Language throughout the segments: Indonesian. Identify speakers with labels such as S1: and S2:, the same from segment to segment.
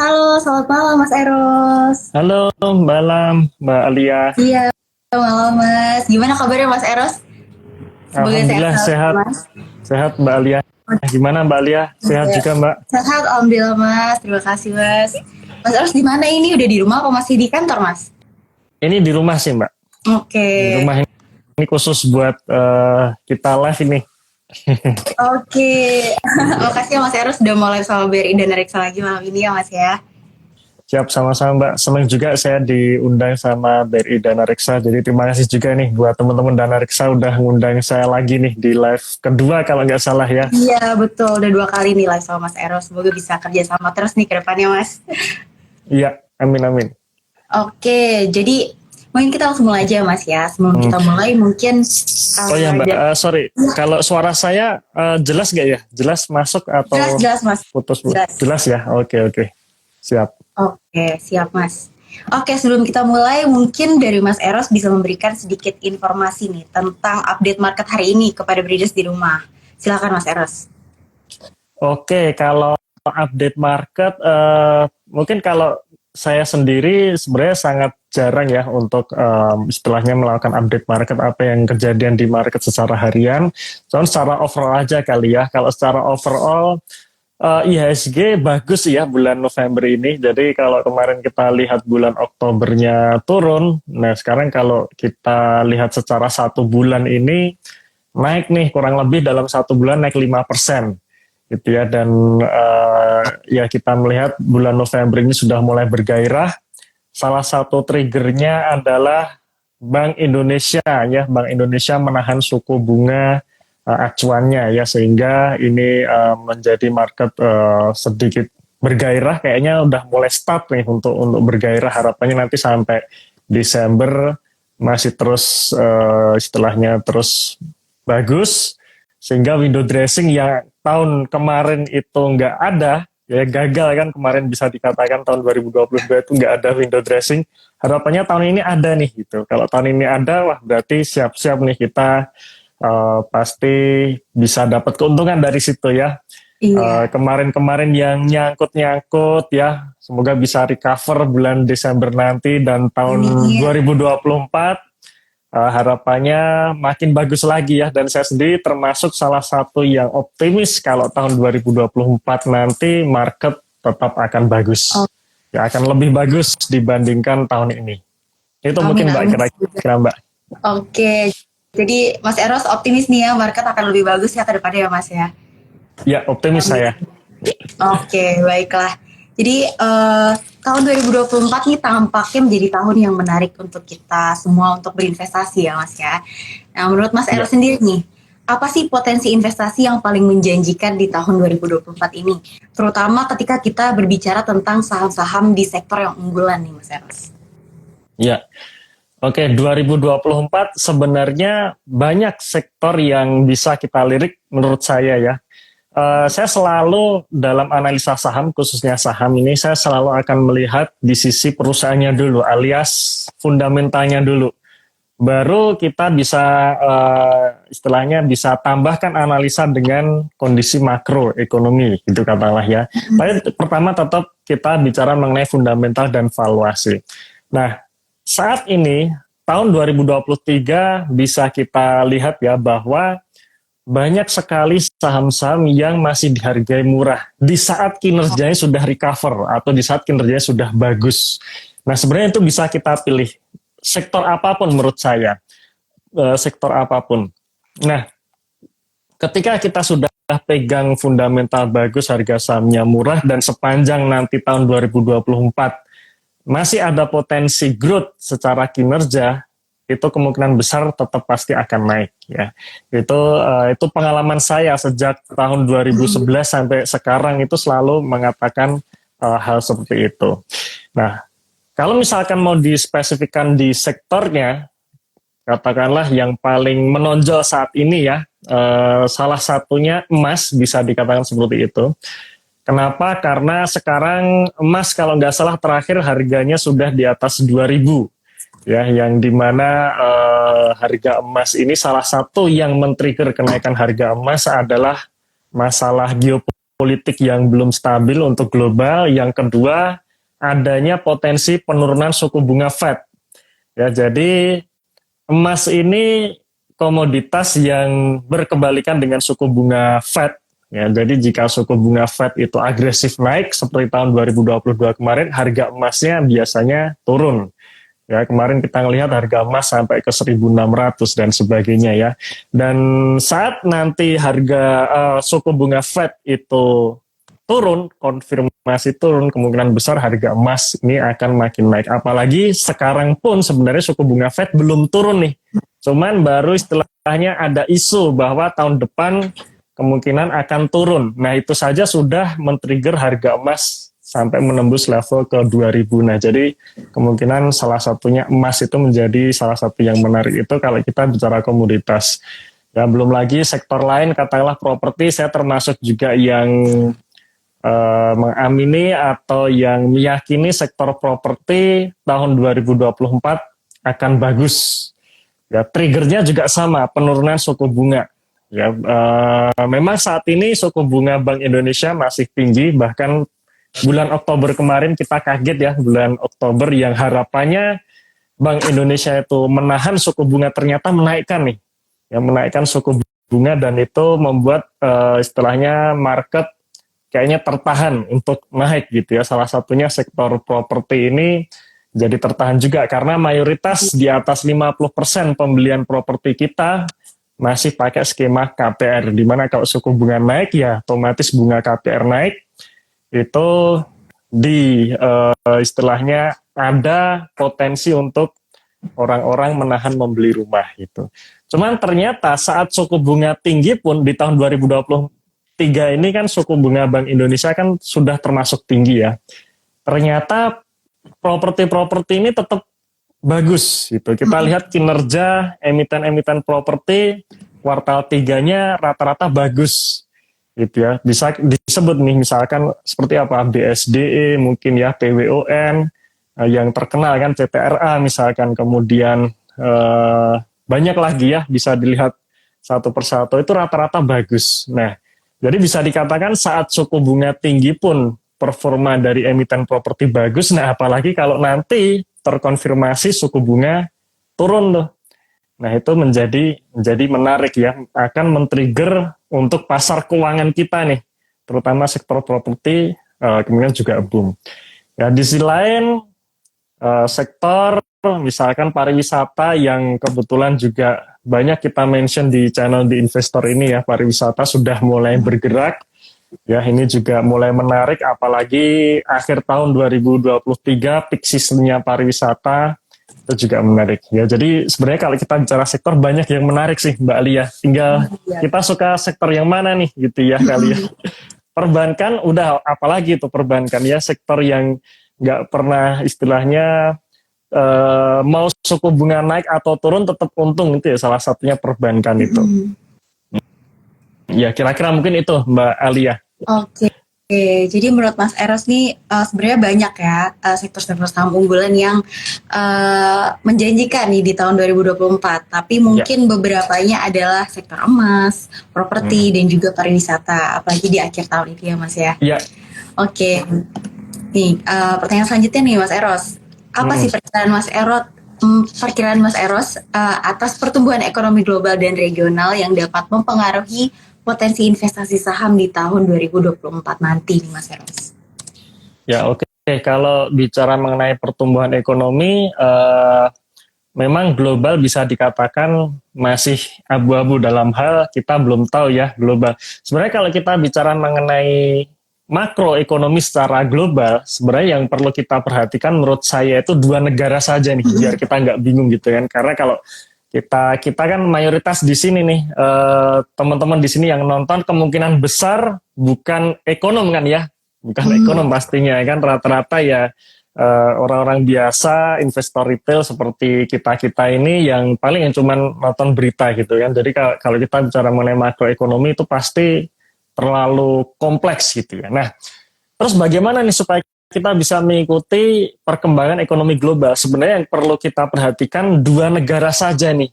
S1: Halo, selamat malam Mas Eros.
S2: Halo Mbak Lam, Mbak Alia.
S1: Iya, malam Mas. Gimana kabarnya Mas Eros? Semoga sehat
S2: Alhamdulillah
S1: selalu
S2: sehat,
S1: Mas.
S2: sehat Mbak Alia. Gimana Mbak Alia? Sehat
S1: Oke.
S2: juga Mbak?
S1: Sehat, Alhamdulillah Mas. Terima kasih Mas. Mas Eros di mana ini? Udah di rumah apa masih di kantor Mas?
S2: Ini di rumah sih Mbak.
S1: Oke,
S2: Di rumah ini khusus buat kita live ini.
S1: oke. Makasih ya Mas Eros udah mulai sama BRI dan Reksa lagi malam ini ya Mas ya.
S2: Siap sama-sama Mbak. Senang juga saya diundang sama BRI Dana Reksa. Jadi terima kasih juga nih buat teman-teman Dana Reksa udah ngundang saya lagi nih di live kedua kalau nggak salah ya.
S1: Iya betul, udah 2 kali nih live sama Mas Eros. Semoga bisa kerja sama terus nih ke depannya Mas.
S2: Iya, amin amin.
S1: Oke, jadi mungkin kita langsung mulai aja Mas ya. Sebelum
S2: Hmm.
S1: kita mulai mungkin
S2: Oh ya Mbak,
S1: uh,
S2: sorry. Kalau suara saya jelas nggak ya? Jelas masuk
S1: jelas
S2: atau
S1: jelas Mas.
S2: putus?
S1: Jelas.
S2: Jelas ya? Oke oke. Siap.
S1: Oke, siap Mas. Oke, sebelum kita mulai mungkin dari Mas Eros bisa memberikan sedikit informasi nih tentang update market hari ini kepada breeders di rumah. Silakan Mas Eros.
S2: Oke, kalau update market, mungkin kalau saya sendiri sebenarnya sangat jarang ya untuk istilahnya melakukan update market apa yang kejadian di market secara harian. Soalnya secara overall aja kali ya. Kalau secara overall IHSG bagus ya bulan November ini. Jadi kalau kemarin kita lihat bulan Oktobernya turun, nah sekarang kalau kita lihat secara 1 bulan ini naik nih kurang lebih dalam 1 bulan naik 5%. Gitu ya, dan ya kita melihat bulan November ini sudah mulai bergairah. Salah satu triggernya adalah Bank Indonesia ya, Bank Indonesia menahan suku bunga acuannya ya, sehingga ini menjadi market sedikit bergairah, kayaknya udah mulai start nih untuk bergairah. Harapannya nanti sampai Desember masih terus istilahnya terus bagus, sehingga window dressing yang tahun kemarin itu nggak ada, ya gagal kan kemarin, bisa dikatakan tahun 2022 itu nggak ada window dressing. Harapannya tahun ini ada nih gitu. Kalau tahun ini ada, wah berarti siap-siap nih kita pasti bisa dapat keuntungan dari situ ya.
S1: Iya.
S2: Kemarin-kemarin yang nyangkut-nyangkut ya, semoga bisa recover bulan Desember nanti, dan tahun
S1: Amin.
S2: 2024 harapannya makin bagus lagi ya. Dan saya sendiri termasuk salah satu yang optimis kalau tahun 2024 nanti market tetap akan bagus.
S1: Oh,
S2: Ya akan lebih bagus dibandingkan tahun ini. Itu
S1: amin
S2: mungkin Mbak,
S1: amin.
S2: kira-kira Mbak.
S1: Oke. Jadi Mas Eros optimis nih ya market akan lebih bagus ya ke depannya ya Mas ya.
S2: Ya optimis
S1: Amin.
S2: saya.
S1: Oke, baiklah. Jadi tahun 2024 nih tampaknya menjadi tahun yang menarik untuk kita semua untuk berinvestasi ya Mas ya. Nah menurut Mas
S2: Ya.
S1: Eros sendiri nih, apa sih potensi investasi yang paling menjanjikan di tahun 2024 ini? Terutama ketika kita berbicara tentang saham-saham di sektor yang unggulan nih Mas Eros.
S2: Ya. Oke, 2024 sebenarnya banyak sektor yang bisa kita lirik menurut saya ya. Saya selalu dalam analisa saham, khususnya saham ini, saya selalu akan melihat di sisi perusahaannya dulu, alias fundamentalnya dulu. Baru kita bisa istilahnya bisa tambahkan analisa dengan kondisi makroekonomi, gitu katakanlah ya. Tapi pertama tetap kita bicara mengenai fundamental dan valuasi. Nah, saat ini tahun 2023 bisa kita lihat ya bahwa banyak sekali saham-saham yang masih dihargai murah di saat kinerjanya sudah recover atau di saat kinerjanya sudah bagus. Nah sebenarnya itu bisa kita pilih sektor apapun menurut saya, sektor apapun. Nah ketika kita sudah pegang fundamental bagus, harga sahamnya murah, dan sepanjang nanti tahun 2024 masih ada potensi growth secara kinerja, itu kemungkinan besar tetap pasti akan naik ya. Itu pengalaman saya sejak tahun 2011 sampai sekarang, itu selalu mengatakan hal seperti itu. Nah, kalau misalkan mau dispesifikkan di sektornya, katakanlah yang paling menonjol saat ini ya, salah satunya emas, bisa dikatakan seperti itu. Kenapa? Karena sekarang emas kalau nggak salah terakhir harganya sudah di atas 2.000 ya, yang dimana harga emas ini salah satu yang men-trigger kenaikan harga emas adalah masalah geopolitik politik yang belum stabil untuk global. Yang kedua, adanya potensi penurunan suku bunga Fed. Ya, jadi emas ini komoditas yang berkebalikan dengan suku bunga Fed. Ya, jadi jika suku bunga Fed itu agresif naik seperti tahun 2022 kemarin, harga emasnya biasanya turun. Ya, kemarin kita ngelihat harga emas sampai ke 1.600 dan sebagainya ya. Dan saat nanti harga suku bunga Fed itu turun, konfirmasi turun, kemungkinan besar harga emas ini akan makin naik. Apalagi sekarang pun sebenarnya suku bunga Fed belum turun nih. Cuman baru istilahnya ada isu bahwa tahun depan kemungkinan akan turun. Nah, itu saja sudah men-trigger harga emas sampai menembus level ke 2.000. Nah, jadi kemungkinan salah satunya emas itu menjadi salah satu yang menarik itu kalau kita bicara komoditas. Ya, belum lagi sektor lain, katakanlah properti, saya termasuk juga yang mengamini atau yang meyakini sektor properti tahun 2024 akan bagus. Ya, triggernya juga sama, penurunan suku bunga. Ya, memang saat ini suku bunga Bank Indonesia masih tinggi, bahkan bulan Oktober kemarin kita kaget ya, bulan Oktober yang harapannya Bank Indonesia itu menahan suku bunga ternyata menaikkan nih, yang menaikkan suku bunga dan itu membuat istilahnya market kayaknya tertahan untuk naik gitu ya. Salah satunya sektor properti ini jadi tertahan juga karena mayoritas di atas 50% pembelian properti kita masih pakai skema KPR, di mana kalau suku bunga naik ya otomatis bunga KPR naik, itu di istilahnya ada potensi untuk orang-orang menahan membeli rumah gitu. Cuman ternyata saat suku bunga tinggi pun di tahun 2023 ini kan suku bunga Bank Indonesia kan sudah termasuk tinggi ya. Ternyata properti-properti ini tetap bagus gitu. Kita lihat kinerja emiten-emiten properti kuartal 3-nya rata-rata bagus gitu ya. Bisa disebut nih misalkan seperti apa, BSDE mungkin ya, PWON yang terkenal kan, CTRA misalkan, kemudian banyak lagi ya, bisa dilihat satu persatu itu rata-rata bagus. Nah, jadi bisa dikatakan saat suku bunga tinggi pun performa dari emiten properti bagus. Nah, apalagi kalau nanti terkonfirmasi suku bunga turun tuh. Nah, itu menjadi menarik ya, akan men-trigger untuk pasar keuangan kita nih, terutama sektor properti kemudian juga boom. Ya, di sisi lain sektor misalkan pariwisata yang kebetulan juga banyak kita mention di channel di investor ini ya, pariwisata sudah mulai bergerak. Ya, ini juga mulai menarik apalagi akhir tahun 2023 peak season-nya pariwisata itu juga menarik. Ya, jadi sebenarnya kalau kita bicara sektor banyak yang menarik sih Mbak Alia. Tinggal kita suka sektor yang mana nih gitu ya kali ya. Perbankan udah apalagi itu perbankan ya, sektor yang nggak pernah istilahnya mau suku bunga naik atau turun tetap untung itu ya, salah satunya perbankan itu. Ya, kira-kira mungkin itu Mbak Alia.
S1: Oke. Jadi menurut Mas Eros nih sebenarnya banyak ya sektor-sektor saham unggulan yang menjanjikan nih di tahun 2024. Tapi mungkin beberapanya adalah sektor emas, properti dan juga pariwisata, apalagi di akhir tahun ini ya Mas ya.
S2: Iya.
S1: Oke. Nih pertanyaan selanjutnya nih Mas Eros. Apa sih perkiraan Mas Eros atas pertumbuhan ekonomi global dan regional yang dapat mempengaruhi potensi investasi saham di tahun 2024 nanti nih Mas Eros?
S2: Ya, oke. Kalau bicara mengenai pertumbuhan ekonomi, memang global bisa dikatakan masih abu-abu dalam hal kita belum tahu ya global. Sebenarnya kalau kita bicara mengenai makroekonomi secara global, sebenarnya yang perlu kita perhatikan menurut saya itu dua negara saja nih, biar kita nggak bingung gitu kan. Karena kalau kita kan mayoritas di sini nih, teman-teman di sini yang nonton kemungkinan besar bukan ekonom kan ya, bukan ekonom pastinya kan, rata-rata ya orang-orang biasa, investor retail seperti kita ini yang paling yang cuman nonton berita gitu kan. Jadi kalau kita bicara mengenai makroekonomi itu pasti terlalu kompleks gitu ya. Nah, terus bagaimana nih supaya kita bisa mengikuti perkembangan ekonomi global? Sebenarnya yang perlu kita perhatikan dua negara saja nih.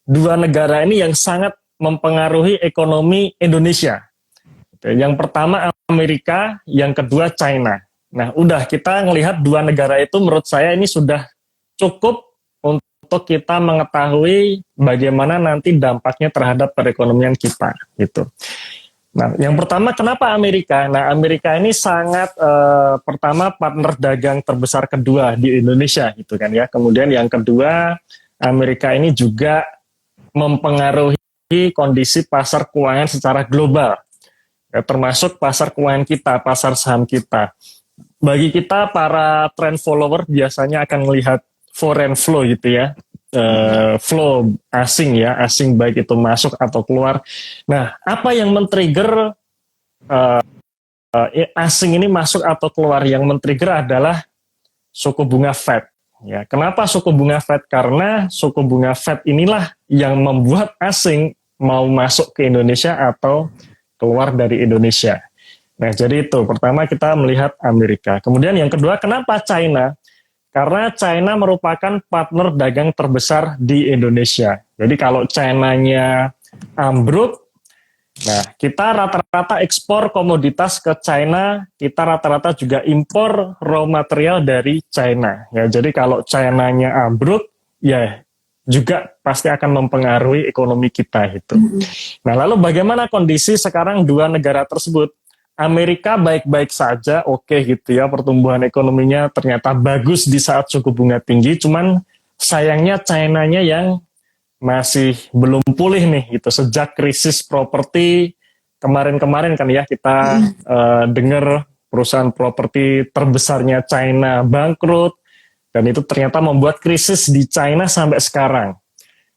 S2: Dua negara ini yang sangat mempengaruhi ekonomi Indonesia. Yang pertama Amerika, yang kedua China. Nah, udah kita ngelihat dua negara itu menurut saya ini sudah cukup untuk kita mengetahui bagaimana nanti dampaknya terhadap perekonomian kita gitu. Nah, yang pertama kenapa Amerika? Nah, Amerika ini sangat pertama partner dagang terbesar kedua di Indonesia gitu kan ya. Kemudian yang kedua, Amerika ini juga mempengaruhi kondisi pasar keuangan secara global. Ya, termasuk pasar keuangan kita, pasar saham kita. Bagi kita para trend follower biasanya akan melihat foreign flow gitu ya, flow asing ya, asing baik itu masuk atau keluar. Nah, apa yang men-trigger asing ini masuk atau keluar? Yang men-trigger adalah suku bunga Fed. Ya, kenapa suku bunga Fed? Karena suku bunga Fed inilah yang membuat asing mau masuk ke Indonesia atau keluar dari Indonesia. Nah, jadi itu pertama kita melihat Amerika. Kemudian yang kedua, kenapa China? Karena China merupakan partner dagang terbesar di Indonesia. Jadi kalau China-nya ambruk, nah kita rata-rata ekspor komoditas ke China, kita rata-rata juga impor raw material dari China. Ya, jadi kalau China-nya ambruk, ya juga pasti akan mempengaruhi ekonomi kita itu. Nah, lalu bagaimana kondisi sekarang dua negara tersebut? Amerika baik-baik saja, oke gitu ya, pertumbuhan ekonominya ternyata bagus di saat suku bunga tinggi, cuman sayangnya China-nya yang masih belum pulih nih gitu sejak krisis properti kemarin-kemarin kan ya kita dengar perusahaan properti terbesarnya China bangkrut. Dan itu ternyata membuat krisis di China sampai sekarang.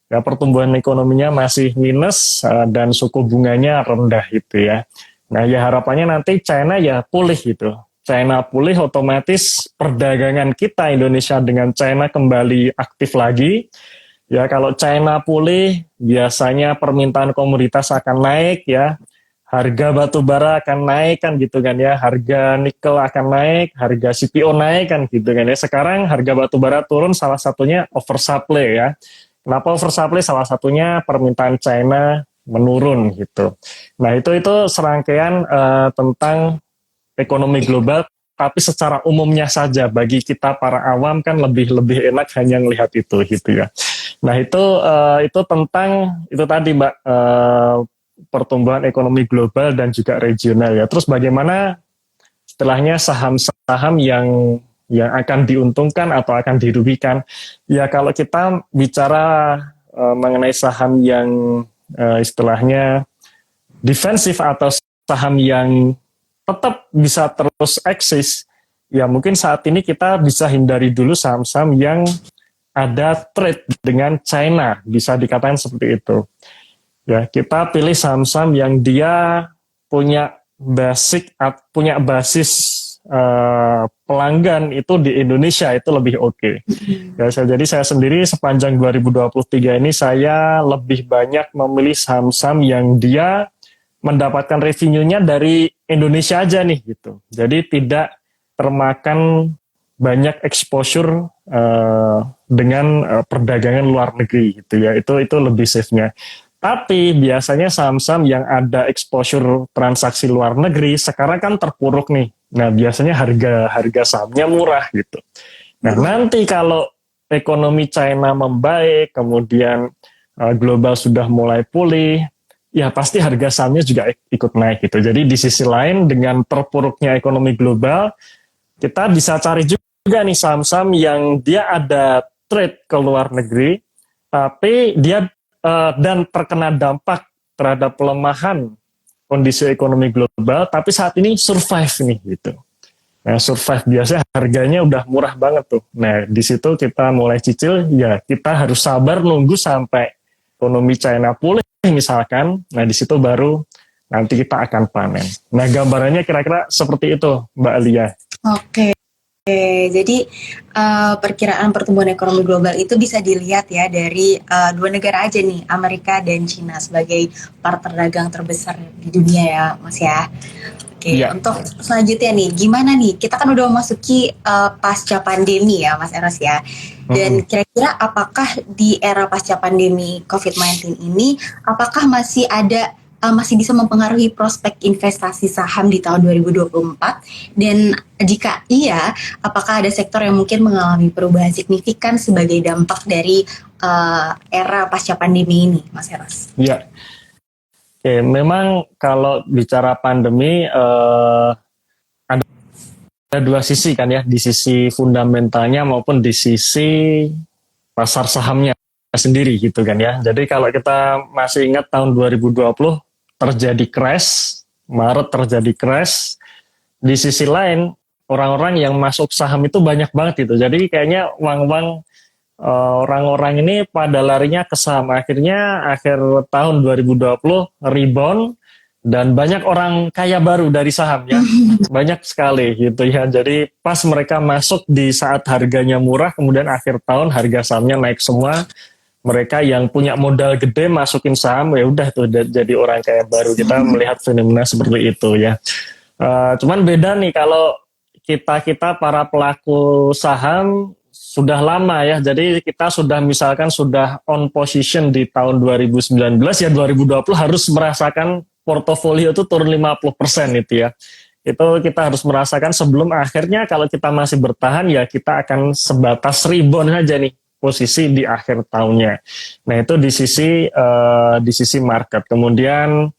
S2: Ya, pertumbuhan ekonominya masih minus dan suku bunganya rendah gitu ya. Nah, ya harapannya nanti China ya pulih gitu. China pulih otomatis perdagangan kita Indonesia dengan China kembali aktif lagi. Ya, kalau China pulih biasanya permintaan komoditas akan naik ya. Harga batu bara akan naik kan gitu kan ya, harga nikel akan naik, harga CPO naik kan gitu kan ya. Sekarang harga batu bara turun salah satunya oversupply ya. Kenapa oversupply? Salah satunya permintaan China menurun gitu. Nah itu serangkaian tentang ekonomi global, tapi secara umumnya saja bagi kita para awam kan lebih enak hanya melihat itu gitu ya. Nah itu tentang itu tadi Mbak. Pertumbuhan ekonomi global dan juga regional ya. Terus bagaimana setelahnya saham-saham yang akan diuntungkan atau akan dirugikan? Ya kalau kita bicara mengenai saham yang istilahnya defensif atau saham yang tetap bisa terus eksis, ya mungkin saat ini kita bisa hindari dulu saham-saham yang ada trade dengan China, bisa dikatakan seperti itu. Ya, kita pilih saham-saham yang dia punya basis pelanggan itu di Indonesia itu lebih oke. Ya, jadi saya sendiri sepanjang 2023 ini saya lebih banyak memilih saham-saham yang dia mendapatkan revenue-nya dari Indonesia aja nih gitu. Jadi tidak termakan banyak exposure dengan perdagangan luar negeri gitu ya. Itu lebih safe-nya. Tapi biasanya saham-saham yang ada exposure transaksi luar negeri sekarang kan terpuruk nih. Nah biasanya harga sahamnya murah gitu. Nah nanti kalau ekonomi China membaik, kemudian global sudah mulai pulih, ya pasti harga sahamnya juga ikut naik gitu. Jadi di sisi lain dengan terpuruknya ekonomi global, kita bisa cari juga nih saham-saham yang dia ada trade ke luar negeri, tapi dia dan terkena dampak terhadap pelemahan kondisi ekonomi global, tapi saat ini survive nih gitu. Nah, survive biasanya harganya udah murah banget tuh. Nah, di situ kita mulai cicil, ya kita harus sabar nunggu sampai ekonomi China pulih misalkan. Nah, di situ baru nanti kita akan panen. Nah, gambarannya kira-kira seperti itu, Mbak Alia.
S1: Oke. Jadi perkiraan pertumbuhan ekonomi global itu bisa dilihat ya dari dua negara aja nih, Amerika dan China sebagai partner dagang terbesar di dunia ya, Mas ya. Oke, ya. Untuk selanjutnya nih, gimana nih? Kita kan udah memasuki pasca pandemi ya, Mas Eros ya. Dan kira-kira apakah di era pasca pandemi COVID-19 ini, apakah masih ada masih bisa mempengaruhi prospek investasi saham di tahun 2024? Dan jika iya, apakah ada sektor yang mungkin mengalami perubahan signifikan sebagai dampak dari era pasca pandemi ini, Mas Eros?
S2: Ya, oke. Memang kalau bicara pandemi ada dua sisi kan ya, di sisi fundamentalnya maupun di sisi pasar sahamnya sendiri gitu kan ya. Jadi kalau kita masih ingat tahun 2020 terjadi crash, Maret terjadi crash. Di sisi lain orang-orang yang masuk saham itu banyak banget gitu. Jadi kayaknya uang-uang orang-orang ini pada larinya ke saham. Akhirnya akhir tahun 2020 rebound dan banyak orang kaya baru dari saham ya. Banyak sekali gitu ya. Jadi pas mereka masuk di saat harganya murah, kemudian akhir tahun harga sahamnya naik semua. Mereka yang punya modal gede masukin saham, ya udah tuh jadi orang kaya baru. Kita melihat fenomena seperti itu ya. Cuman beda nih kalau kita para pelaku saham sudah lama ya. Jadi kita sudah misalkan sudah on position di tahun 2019 ya, 2020 harus merasakan portofolio itu turun 50% itu ya. Itu kita harus merasakan sebelum akhirnya kalau kita masih bertahan ya kita akan sebatas rebound saja nih posisi di akhir tahunnya. Nah itu di sisi market. Kemudian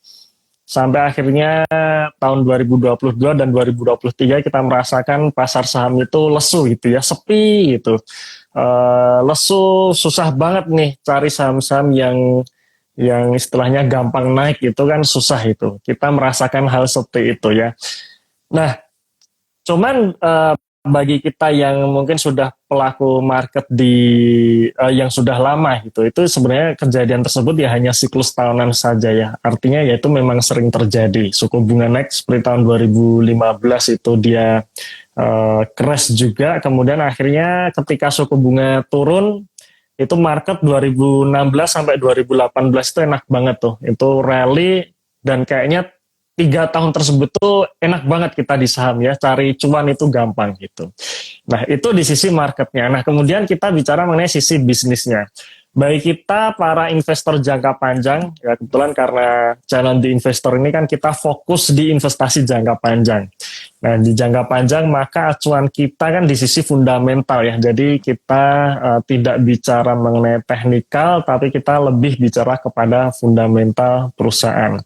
S2: sampai akhirnya tahun 2022 dan 2023 kita merasakan pasar saham itu lesu gitu ya, sepi gitu. Lesu, susah banget nih cari saham-saham yang istilahnya gampang naik itu kan susah itu. Kita merasakan hal seperti itu ya. Nah, cuman bagi kita yang mungkin sudah pelaku market yang sudah lama gitu, itu sebenarnya kejadian tersebut ya hanya siklus tahunan saja ya. Artinya ya itu memang sering terjadi. Suku bunga naik seperti tahun 2015 itu dia crash juga. Kemudian akhirnya ketika suku bunga turun, itu market 2016 sampai 2018 itu enak banget tuh. Itu rally dan kayaknya 3 tahun tersebut tuh enak banget kita di saham ya, cari cuan itu gampang gitu. Nah itu di sisi marketnya. Nah kemudian kita bicara mengenai sisi bisnisnya. Baik kita para investor jangka panjang, ya kebetulan karena channel di investor ini kan kita fokus di investasi jangka panjang. Nah di jangka panjang maka acuan kita kan di sisi fundamental ya. Jadi kita tidak bicara mengenai teknikal, tapi kita lebih bicara kepada fundamental perusahaan.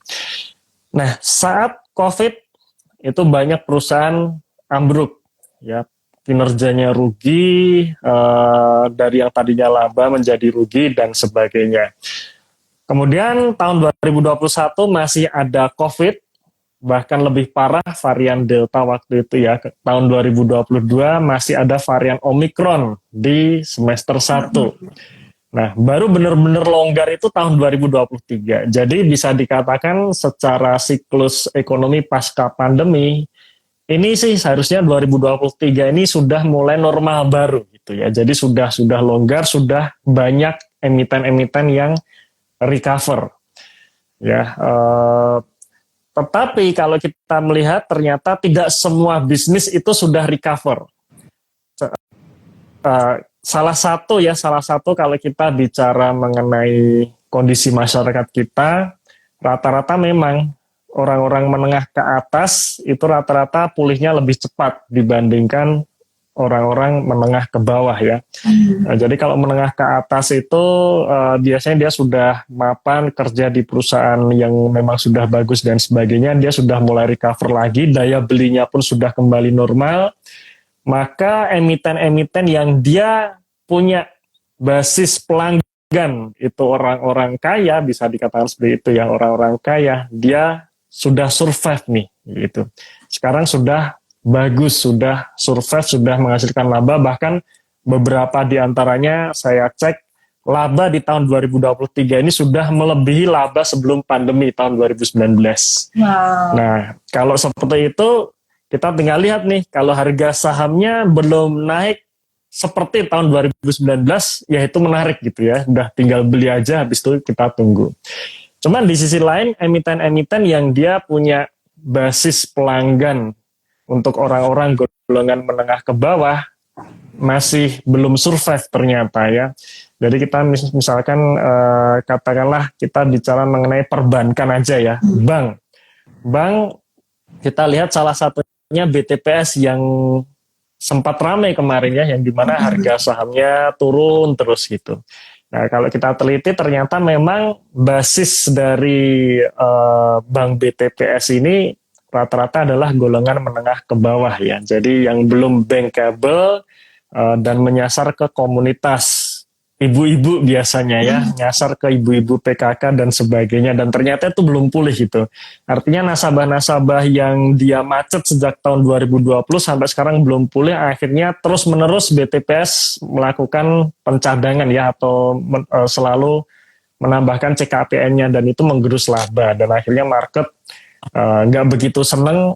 S2: Nah, saat COVID itu banyak perusahaan ambruk, ya kinerjanya rugi, dari yang tadinya laba menjadi rugi dan sebagainya. Kemudian tahun 2021 masih ada COVID, bahkan lebih parah varian Delta waktu itu ya. Tahun 2022 masih ada varian Omicron di semester 1. Nah, baru benar-benar longgar itu tahun 2023. Jadi bisa dikatakan secara siklus ekonomi pasca pandemi, ini sih seharusnya 2023 ini sudah mulai normal baru gitu ya. Jadi sudah longgar, sudah banyak emiten-emiten yang recover. Ya, tetapi kalau kita melihat ternyata tidak semua bisnis itu sudah recover. Salah satu kalau kita bicara mengenai kondisi masyarakat kita, rata-rata memang orang-orang menengah ke atas itu rata-rata pulihnya lebih cepat dibandingkan orang-orang menengah ke bawah ya. Nah, jadi kalau menengah ke atas itu biasanya dia sudah mapan kerja di perusahaan yang memang sudah bagus dan sebagainya, dia sudah mulai recover lagi, daya belinya pun sudah kembali normal. Maka emiten-emiten yang dia punya basis pelanggan itu orang-orang kaya, bisa dikatakan seperti itu ya, orang-orang kaya, dia sudah survive nih gitu. Sekarang sudah bagus, sudah survive, sudah menghasilkan laba, bahkan beberapa di antaranya saya cek laba di tahun 2023 ini sudah melebihi laba sebelum pandemi tahun 2019.
S1: Wow.
S2: Nah, kalau seperti itu kita tinggal lihat nih, kalau harga sahamnya belum naik seperti tahun 2019, ya itu menarik gitu ya. Udah tinggal beli aja, habis itu kita tunggu. Cuman di sisi lain, emiten-emiten yang dia punya basis pelanggan untuk orang-orang golongan menengah ke bawah, masih belum survive ternyata ya. Jadi kita misalkan katakanlah kita bicara mengenai perbankan aja ya, bank kita lihat salah satunya BTPS yang sempat ramai kemarin ya, yang dimana harga sahamnya turun terus gitu. Nah, kalau kita teliti ternyata memang basis dari bank BTPS ini rata-rata adalah golongan menengah ke bawah ya. Jadi yang belum bankable dan menyasar ke komunitas ibu-ibu biasanya ya, nyasar ke ibu-ibu PKK dan sebagainya, dan ternyata itu belum pulih gitu. Artinya nasabah-nasabah yang dia macet sejak tahun 2020 sampai sekarang belum pulih, akhirnya terus-menerus BTPS melakukan pencadangan ya, atau selalu menambahkan CKPN-nya, dan itu menggerus laba, dan akhirnya market nggak begitu seneng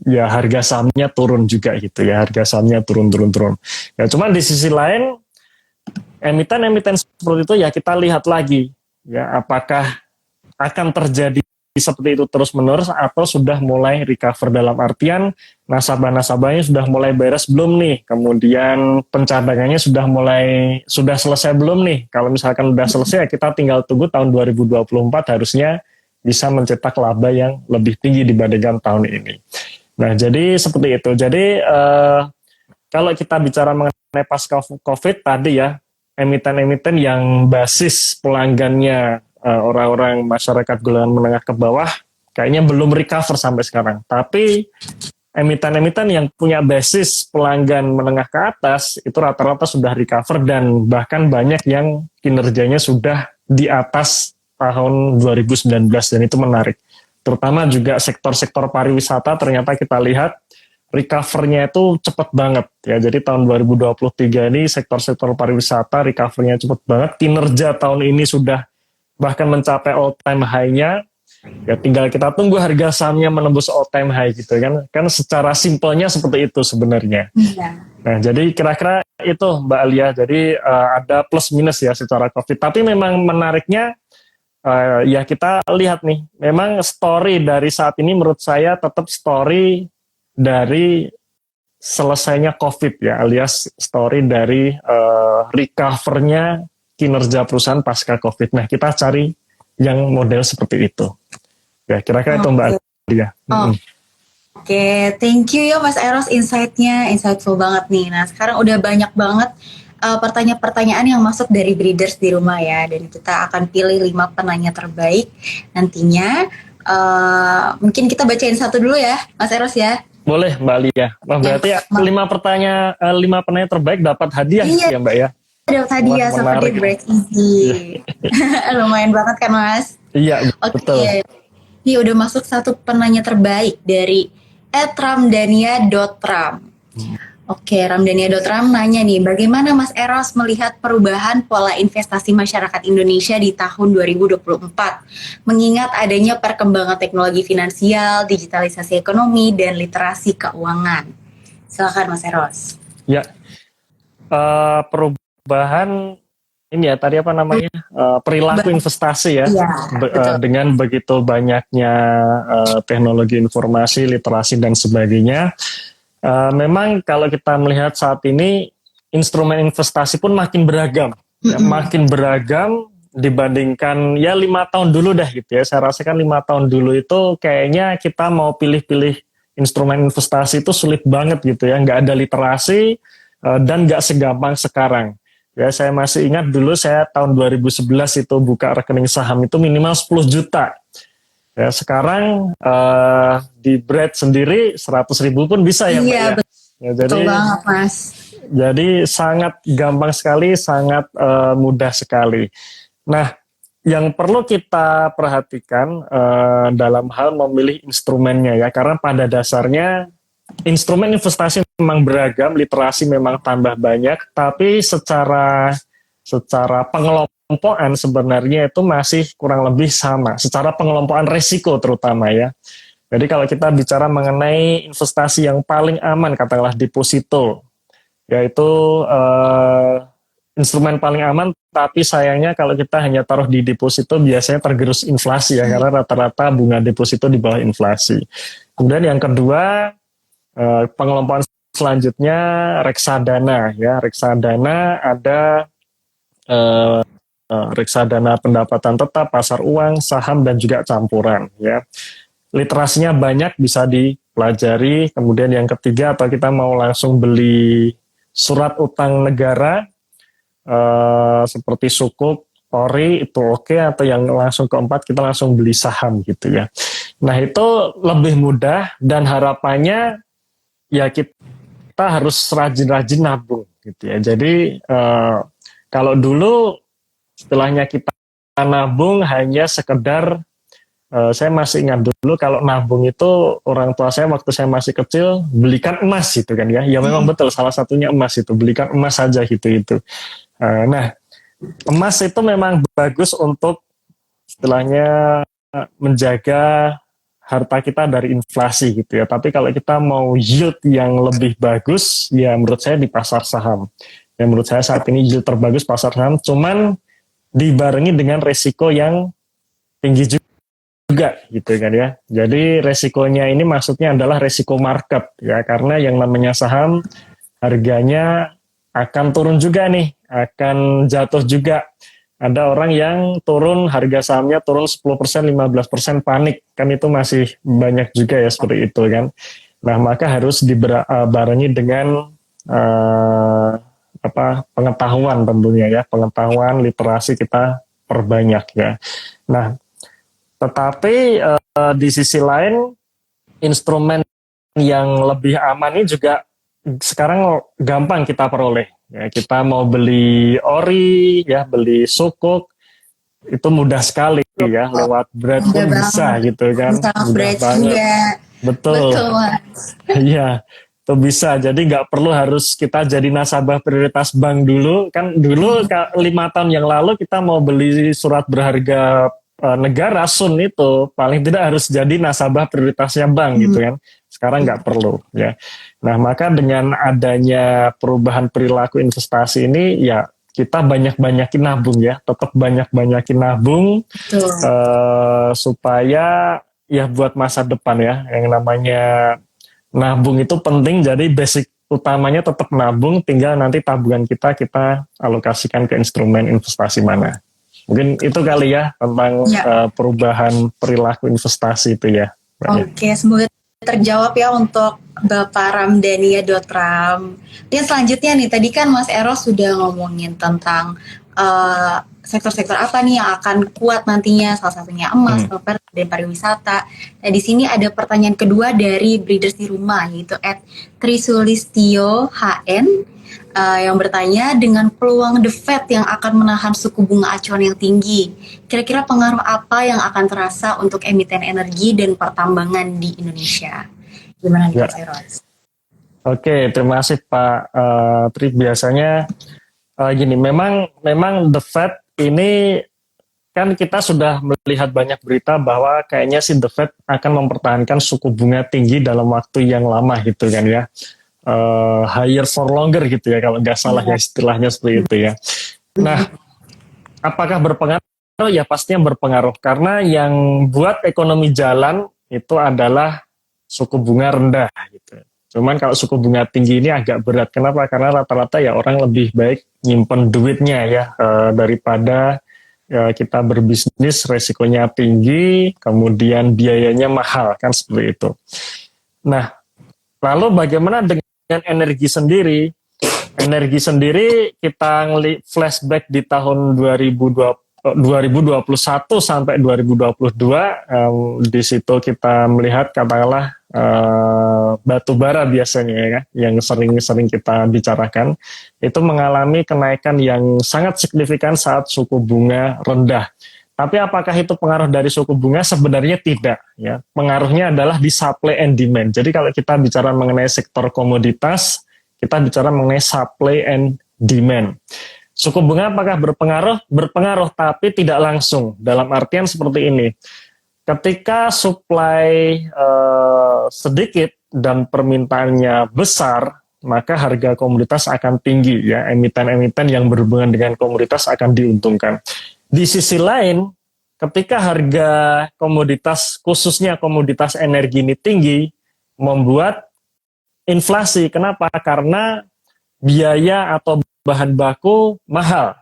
S2: ya, harga sahamnya turun juga gitu ya, harga sahamnya turun. Ya, cuman di sisi lain emiten-emiten seperti itu ya kita lihat lagi ya, apakah akan terjadi seperti itu terus-menerus atau sudah mulai recover, dalam artian nasabah-nasabahnya sudah mulai beres belum nih, kemudian pencadangannya sudah selesai belum nih. Kalau misalkan sudah selesai, kita tinggal tunggu tahun 2024 harusnya bisa mencetak laba yang lebih tinggi dibandingkan tahun ini. Nah, jadi seperti itu. Jadi kalau kita bicara mengenai pasca COVID tadi ya, emiten-emiten yang basis pelanggannya orang-orang masyarakat golongan menengah ke bawah kayaknya belum recover sampai sekarang. Tapi emiten-emiten yang punya basis pelanggan menengah ke atas itu rata-rata sudah recover, dan bahkan banyak yang kinerjanya sudah di atas tahun 2019, dan itu menarik. Terutama juga sektor-sektor pariwisata ternyata kita lihat recover-nya itu cepat banget ya. Jadi tahun 2023 ini sektor-sektor pariwisata recover-nya cepat banget. Kinerja tahun ini sudah bahkan mencapai all time high-nya. Ya tinggal kita tunggu harga sahamnya menembus all time high gitu kan. Kan secara simpelnya seperti itu sebenarnya. Nah, jadi kira-kira itu Mbak Alia. Jadi ada plus minus ya secara COVID. Tapi memang menariknya ya kita lihat nih, memang story dari saat ini menurut saya tetap story dari selesainya COVID ya, alias story dari recover-nya kinerja perusahaan pasca COVID. Nah, kita cari yang model seperti itu. Ya, kira-kira itu Mbak Alia.
S1: Oke, thank you ya Mas Eros, insight-nya insightful banget nih. Nah, sekarang udah banyak banget pertanyaan-pertanyaan yang masuk dari breeders di rumah ya, dan kita akan pilih 5 penanya terbaik nantinya. Mungkin kita bacain satu dulu ya, Mas Eros ya.
S2: Boleh Mbak Lia. Wah, berarti ya, 5 penanya terbaik dapat hadiah ya Mbak ya.
S1: Dapat hadiah seperti Break Easy. Lumayan banget kan Mas?
S2: Iya, betul.
S1: Ini udah masuk satu penanya terbaik dari @ramdania.ram. Oke, Ramdania.ram nanya nih, bagaimana Mas Eros melihat perubahan pola investasi masyarakat Indonesia di tahun 2024, mengingat adanya perkembangan teknologi finansial, digitalisasi ekonomi, dan literasi keuangan? Silakan Mas Eros.
S2: Ya, perubahan ini ya tadi apa namanya, perilaku investasi ya, dengan begitu banyaknya teknologi informasi, literasi dan sebagainya. Memang kalau kita melihat saat ini instrumen investasi pun makin beragam, ya, makin beragam dibandingkan ya 5 tahun dulu dah gitu ya. Saya rasakan 5 tahun dulu itu kayaknya kita mau pilih-pilih instrumen investasi itu sulit banget gitu ya, nggak ada literasi dan nggak segampang sekarang. Ya, saya masih ingat dulu saya tahun 2011 itu buka rekening saham itu minimal 10 juta. Ya, sekarang di Bread sendiri 100.000 pun bisa ya Mbak ya. Ya,
S1: betul banget Mas.
S2: Jadi sangat gampang sekali, sangat mudah sekali. Nah, yang perlu kita perhatikan dalam hal memilih instrumennya ya, karena pada dasarnya instrumen investasi memang beragam, literasi memang tambah banyak, tapi secara pengelompokan sebenarnya itu masih kurang lebih sama, secara pengelompokan risiko terutama ya. Jadi kalau kita bicara mengenai investasi yang paling aman, katakanlah deposito, yaitu instrumen paling aman, tapi sayangnya kalau kita hanya taruh di deposito biasanya tergerus inflasi ya, karena rata-rata bunga deposito di bawah inflasi. Kemudian yang kedua, pengelompokan selanjutnya reksadana ya. Reksadana ada eh, reksadana pendapatan tetap, pasar uang, saham, dan juga campuran. Ya, literasinya banyak, bisa dipelajari. Kemudian yang ketiga, atau kita mau langsung beli surat utang negara seperti sukuk, ori, itu oke. Atau yang langsung keempat, kita langsung beli saham gitu ya. Nah itu lebih mudah, dan harapannya ya kita harus rajin-rajin nabung gitu ya. Jadi kalau dulu istilahnya kita nabung hanya sekedar, saya masih ingat dulu kalau nabung itu orang tua saya waktu saya masih kecil belikan emas gitu kan ya. Ya memang betul, salah satunya emas, itu belikan emas saja gitu itu. Nah, emas itu memang bagus untuk istilahnya menjaga harta kita dari inflasi gitu ya. Tapi kalau kita mau yield yang lebih bagus, ya menurut saya di pasar saham. Ya menurut saya saat ini yield terbagus pasar saham, cuman dibarengi dengan resiko yang tinggi juga gitu kan ya. Jadi resikonya ini maksudnya adalah resiko market ya, karena yang namanya saham harganya akan turun juga nih, akan jatuh juga. Ada orang yang turun, harga sahamnya turun 10%, 15% panik. Kan itu masih banyak juga ya seperti itu kan. Nah, maka harus dibarengi dengan pengetahuan tentunya ya. Pengetahuan, literasi kita perbanyak ya. Nah, tetapi di sisi lain, instrumen yang lebih aman ini juga sekarang gampang kita peroleh. Ya, kita mau beli ori, ya beli sukuk, itu mudah sekali ya, lewat Bread
S1: Mudah
S2: pun bisa
S1: banget.
S2: gitu kan,
S1: Bisa
S2: mudah
S1: nge-bridge
S2: banget.
S1: juga.
S2: Betul,
S1: Betul, Mas.
S2: iya, itu bisa. Jadi nggak perlu harus kita jadi nasabah prioritas bank dulu. Kan dulu 5 tahun yang lalu kita mau beli surat berharga negara Sun itu paling tidak harus jadi nasabah prioritasnya bank gitu kan. Sekarang nggak perlu ya. Nah maka dengan adanya perubahan perilaku investasi ini ya kita banyak-banyakin nabung ya, tetap banyak-banyakin nabung
S1: Betul.
S2: supaya ya buat masa depan ya. Yang namanya nabung itu penting, jadi basic utamanya tetap nabung, tinggal nanti tabungan kita alokasikan ke instrumen investasi mana. Mungkin itu kali ya tentang
S1: Ya.
S2: perubahan perilaku investasi itu ya.
S1: Oke, semoga terjawab ya untuk Bapak Ramdhania Ram. Dan selanjutnya nih, tadi kan Mas Eros sudah ngomongin tentang sektor-sektor apa nih yang akan kuat nantinya, salah satunya emas, properti, dan pariwisata. Nah, di sini ada pertanyaan kedua dari breeders di rumah, yaitu @Trisulistio HN, yang bertanya, dengan peluang The Fed yang akan menahan suku bunga acuan yang tinggi, kira-kira pengaruh apa yang akan terasa untuk emiten energi dan pertambangan di Indonesia? Gimana nih
S2: Ya.
S1: Mas Eros?
S2: Oke, terima kasih Pak Tri. Biasanya gini, memang The Fed ini kan kita sudah melihat banyak berita bahwa kayaknya si The Fed akan mempertahankan suku bunga tinggi dalam waktu yang lama gitu kan ya. Higher for longer gitu ya kalau nggak salah ya istilahnya seperti itu ya. Nah, apakah berpengaruh? Ya pastinya berpengaruh karena yang buat ekonomi jalan itu adalah suku bunga rendah gitu. Cuman kalau suku bunga tinggi ini agak berat. Kenapa? Karena rata-rata ya orang lebih baik nyimpen duitnya ya daripada kita berbisnis resikonya tinggi, kemudian biayanya mahal kan seperti itu. Nah, lalu bagaimana dengan energi sendiri? Energi sendiri kita flashback di tahun 2021 sampai 2022, di situ kita melihat katakanlah batu bara biasanya ya, yang sering-sering kita bicarakan, itu mengalami kenaikan yang sangat signifikan saat suku bunga rendah. Tapi apakah itu pengaruh dari suku bunga? Sebenarnya tidak. Ya. Pengaruhnya adalah di supply and demand. Jadi kalau kita bicara mengenai sektor komoditas, kita bicara mengenai supply and demand. Suku bunga apakah berpengaruh? Berpengaruh, tapi tidak langsung. Dalam artian seperti ini. Ketika supply sedikit dan permintaannya besar, maka harga komoditas akan tinggi. Ya. Emiten-emiten yang berhubungan dengan komoditas akan diuntungkan. Di sisi lain, ketika harga komoditas, khususnya komoditas energi ini tinggi, membuat inflasi. Kenapa? Karena biaya atau bahan baku mahal.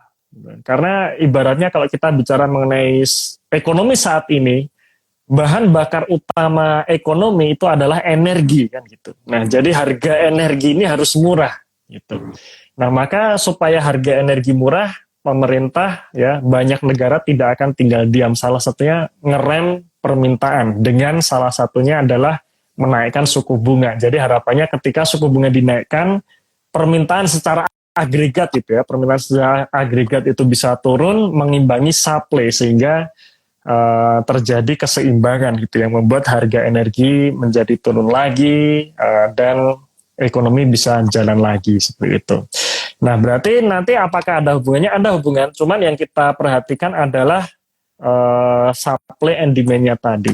S2: Karena ibaratnya kalau kita bicara mengenai ekonomi saat ini, bahan bakar utama ekonomi itu adalah energi kan gitu. Nah, jadi harga energi ini harus murah gitu. Nah, maka supaya harga energi murah, pemerintah ya banyak negara tidak akan tinggal diam. Salah satunya ngerem permintaan dengan salah satunya adalah menaikkan suku bunga. Jadi harapannya ketika suku bunga dinaikkan, permintaan secara agregat itu ya, permintaan secara agregat itu bisa turun mengimbangi supply sehingga terjadi keseimbangan gitu yang membuat harga energi menjadi turun lagi dan ekonomi bisa jalan lagi seperti itu. Nah, berarti nanti apakah ada hubungannya? Ada hubungan, cuman yang kita perhatikan adalah supply and demand-nya tadi.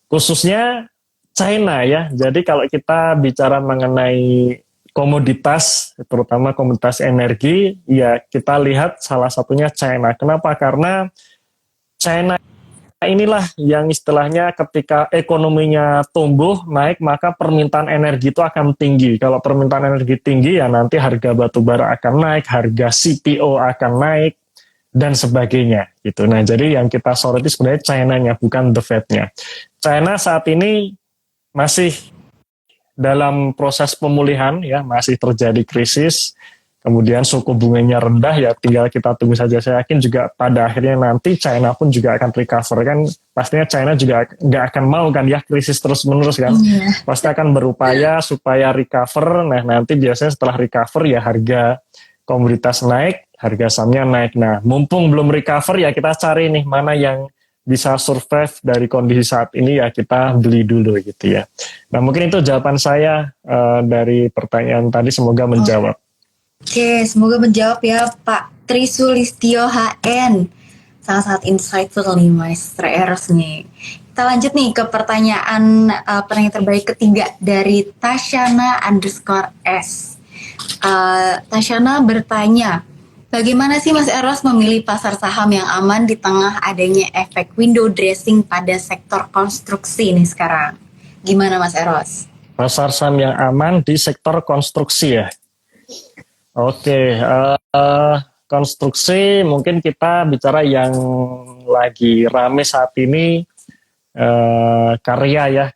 S2: Khususnya China ya. Jadi kalau kita bicara mengenai komoditas, terutama komoditas energi, ya kita lihat salah satunya China. Kenapa? Karena China inilah yang istilahnya ketika ekonominya tumbuh, naik, maka permintaan energi itu akan tinggi. Kalau permintaan energi tinggi, ya nanti harga batu bara akan naik, harga CPO akan naik, dan sebagainya. Gitu. Nah, jadi yang kita soroti sebenarnya China-nya, bukan the Fed-nya. China saat ini masih dalam proses pemulihan, ya masih terjadi krisis, kemudian suku bunganya rendah, ya tinggal kita tunggu saja. Saya yakin juga pada akhirnya nanti China pun juga akan recover kan, pastinya China juga nggak akan mau kan ya krisis terus menerus kan, pasti akan berupaya supaya recover. Nah nanti biasanya setelah recover ya harga komoditas naik, harga sahamnya naik. Nah mumpung belum recover ya kita cari nih mana yang bisa survive dari kondisi saat ini, ya kita beli dulu gitu ya. Nah mungkin itu jawaban saya dari pertanyaan tadi, semoga menjawab.
S1: Oke, semoga menjawab ya Pak Trisulistyo HN. Sangat-sangat insightful nih Maestro Eros nih. Kita lanjut nih ke pertanyaan terbaik ketiga dari Tasyana_S. Tasyana bertanya, bagaimana sih Mas Eros memilih pasar saham yang aman di tengah adanya efek window dressing pada sektor konstruksi nih sekarang? Gimana Mas Eros?
S2: Pasar saham yang aman di sektor konstruksi ya? Oke, konstruksi mungkin kita bicara yang lagi rame saat ini, karya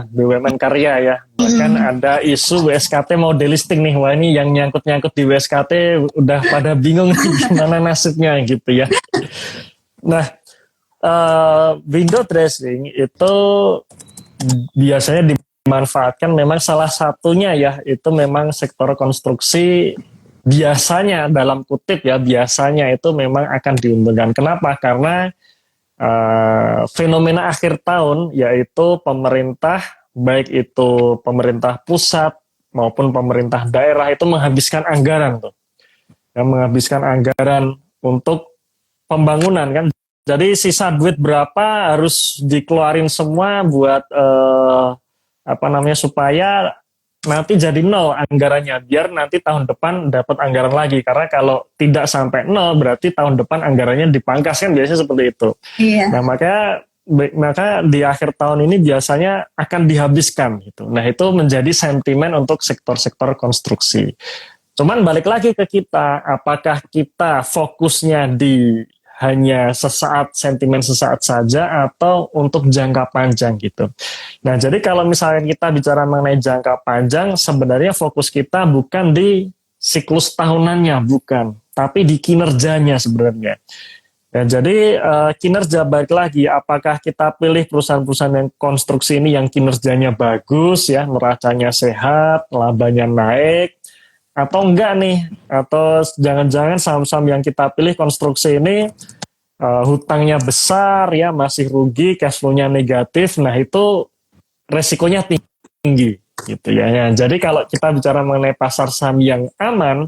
S2: BUMN karya ya. Bahkan ada isu WSKT mau delisting nih. Wah ini yang nyangkut-nyangkut di WSKT udah pada bingung gimana nasibnya gitu ya. Nah, window dressing itu biasanya dimanfaatkan memang salah satunya ya, itu memang sektor konstruksi biasanya dalam kutip ya, biasanya itu memang akan diuntungkan. Kenapa? Karena fenomena akhir tahun yaitu pemerintah, baik itu pemerintah pusat maupun pemerintah daerah itu menghabiskan anggaran tuh, yang menghabiskan anggaran untuk pembangunan kan. Jadi sisa duit berapa harus dikeluarin semua buat supaya nanti jadi nol anggarannya, biar nanti tahun depan dapat anggaran lagi. Karena kalau tidak sampai nol berarti tahun depan anggarannya dipangkas kan, biasanya seperti itu. Iya. Nah maka di akhir tahun ini biasanya akan dihabiskan gitu. Nah itu menjadi sentimen untuk sektor-sektor konstruksi. Cuman balik lagi ke kita, apakah kita fokusnya di hanya sesaat, sentimen sesaat saja, atau untuk jangka panjang gitu. Nah jadi kalau misalnya kita bicara mengenai jangka panjang, sebenarnya fokus kita bukan di siklus tahunannya, bukan, tapi di kinerjanya sebenarnya. Ya, jadi kinerja, balik lagi, apakah kita pilih perusahaan-perusahaan yang konstruksi ini yang kinerjanya bagus ya, neracanya sehat, labanya naik, atau enggak nih, atau jangan-jangan saham-saham yang kita pilih konstruksi ini hutangnya besar ya, masih rugi, cash flow-nya negatif. Nah itu resikonya tinggi gitu ya. Jadi kalau kita bicara mengenai pasar saham yang aman,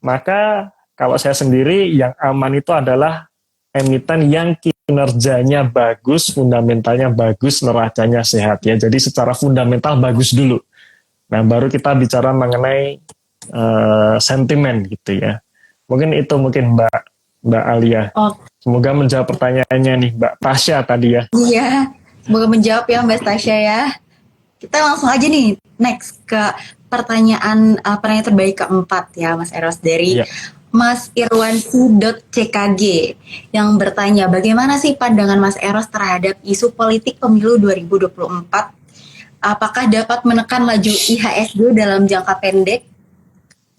S2: maka kalau saya sendiri yang aman itu adalah emiten yang kinerjanya bagus, fundamentalnya bagus, neracanya sehat ya. Jadi secara fundamental bagus dulu. Nah baru kita bicara mengenai sentimen gitu ya. Mungkin itu Mbak Alia. Semoga menjawab pertanyaannya nih Mbak Tasya tadi ya.
S1: Iya, semoga menjawab ya Mbak Tasya ya. Kita langsung aja nih next ke pertanyaan terbaik keempat ya Mas Eros dari Mas Irwansyah.ckg yang bertanya, bagaimana sih pandangan Mas Eros terhadap isu politik pemilu 2024? Apakah dapat menekan laju IHSG dalam jangka pendek?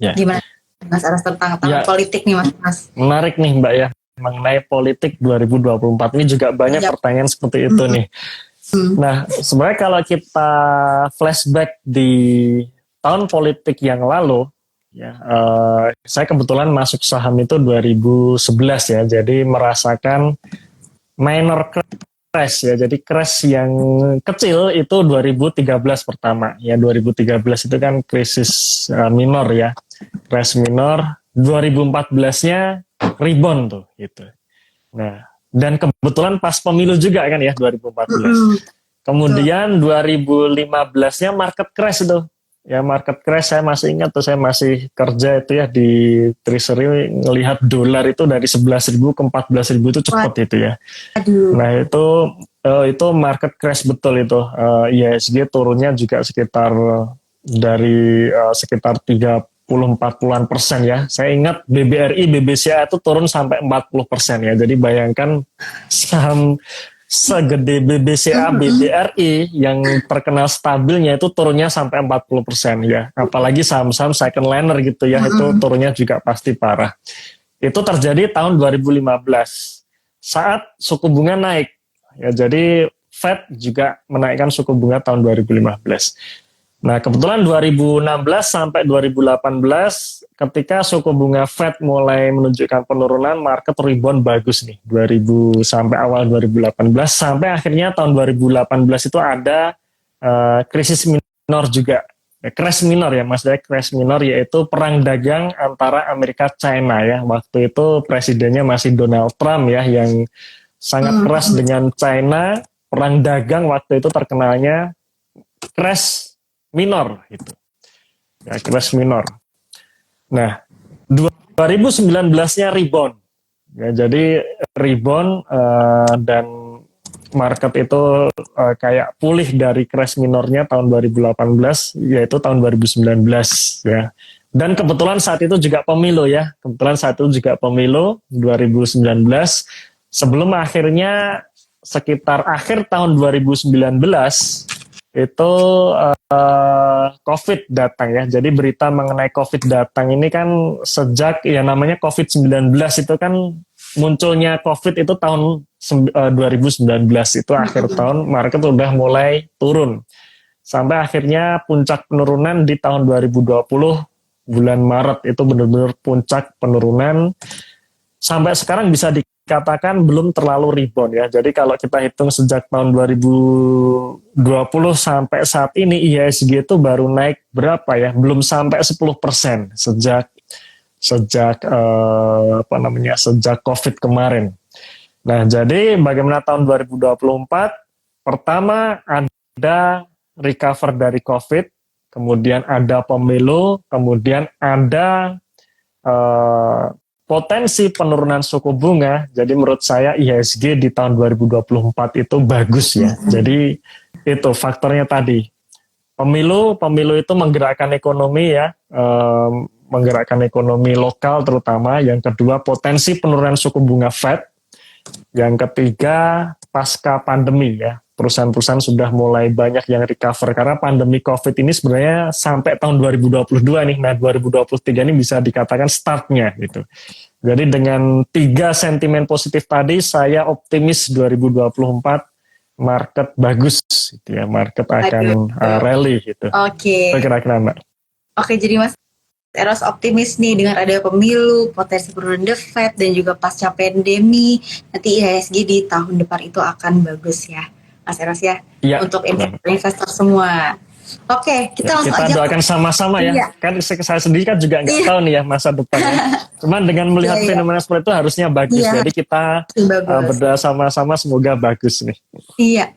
S2: Ya,
S1: Gimana Mas Eros tentang tahun
S2: ya
S1: politik nih Mas?
S2: menarik nih Mbak ya. Mengenai politik 2024 ini juga banyak
S1: Iya.
S2: pertanyaan seperti itu nih. Nah, sebenarnya kalau kita flashback di tahun politik yang lalu, ya, saya kebetulan masuk saham itu 2011 ya, jadi merasakan minor crash ya, jadi crash yang kecil itu 2013 pertama, ya 2013 itu kan krisis minor ya, crash minor, 2014-nya rebound tuh gitu. Nah, dan kebetulan pas pemilu juga kan ya 2014. Kemudian 2015-nya market crash itu. Ya market crash saya masih ingat tuh, saya masih kerja itu ya di Treasury, ngelihat dolar itu dari 11.000 ke 14.000 itu cepet itu ya.
S1: Aduh.
S2: Nah itu market crash betul itu. IHSG turunnya juga sekitar dari sekitar 30-40% ya. Saya ingat BBRI, BBCA itu turun sampai 40% ya. Jadi bayangkan saham segede BBCA, BBRI yang terkenal stabilnya itu turunnya sampai 40% ya. Apalagi saham-saham second liner gitu ya, itu turunnya juga pasti parah. Itu terjadi tahun 2015 saat suku bunga naik. Ya, jadi Fed juga menaikkan suku bunga tahun 2015. Nah, kebetulan 2016 sampai 2018 ketika suku bunga Fed mulai menunjukkan penurunan, market rebound bagus nih. 2000 sampai awal 2018 sampai akhirnya tahun 2018 itu ada krisis minor juga. Crash minor ya, maksudnya crash minor yaitu perang dagang antara Amerika China ya. Waktu itu presidennya masih Donald Trump ya, yang sangat keras dengan China. Perang dagang waktu itu terkenalnya crash minor gitu. Ya, crash minor. Nah, 2019-nya rebound. Ya, jadi rebound dan market itu kayak pulih dari crash minornya tahun 2018 yaitu tahun 2019 ya. Dan kebetulan saat itu juga pemilu ya. Kebetulan saat itu juga pemilu 2019 sebelum akhirnya sekitar akhir tahun 2019 itu COVID datang ya. Jadi berita mengenai COVID datang ini kan sejak ya namanya COVID-19 itu kan munculnya COVID itu tahun 2019 itu akhir tahun market udah mulai turun. Sampai akhirnya puncak penurunan di tahun 2020 bulan Maret itu benar-benar puncak penurunan. Sampai sekarang bisa dikatakan belum terlalu rebound ya. Jadi kalau kita hitung sejak tahun 2020 sampai saat ini IHSG itu baru naik berapa ya? Belum sampai 10% sejak sejak COVID kemarin. Nah, jadi bagaimana tahun 2024? Pertama ada recover dari COVID, kemudian ada pemilu, kemudian ada potensi penurunan suku bunga. Jadi menurut saya IHSG di tahun 2024 itu bagus ya. Jadi itu faktornya tadi. Pemilu itu menggerakkan ekonomi ya, menggerakkan ekonomi lokal terutama. Yang kedua potensi penurunan suku bunga Fed. Yang ketiga pasca pandemi ya, perusahaan-perusahaan sudah mulai banyak yang recover karena pandemi COVID ini sebenarnya sampai tahun 2022 nih. Nah 2023 ini bisa dikatakan startnya gitu. Jadi dengan 3 sentimen positif tadi saya optimis 2024 market bagus gitu ya, market akan rally gitu.
S1: Oke.
S2: Kira-kira Mbak.
S1: Oke, jadi Mas Eros optimis nih dengan ada pemilu, potensi penurunan The Fed dan juga pasca pandemi, nanti IHSG di tahun depan itu akan bagus ya, Mas Eros ya, untuk investor semua. Oke, kita langsung aja.
S2: Kita doakan sama-sama ya. Kan saya sendiri kan juga nggak tahu nih ya masa depan ya. Cuman dengan melihat fenomena seperti itu harusnya bagus. Jadi kita berdoa sama-sama semoga bagus nih.
S1: Iya.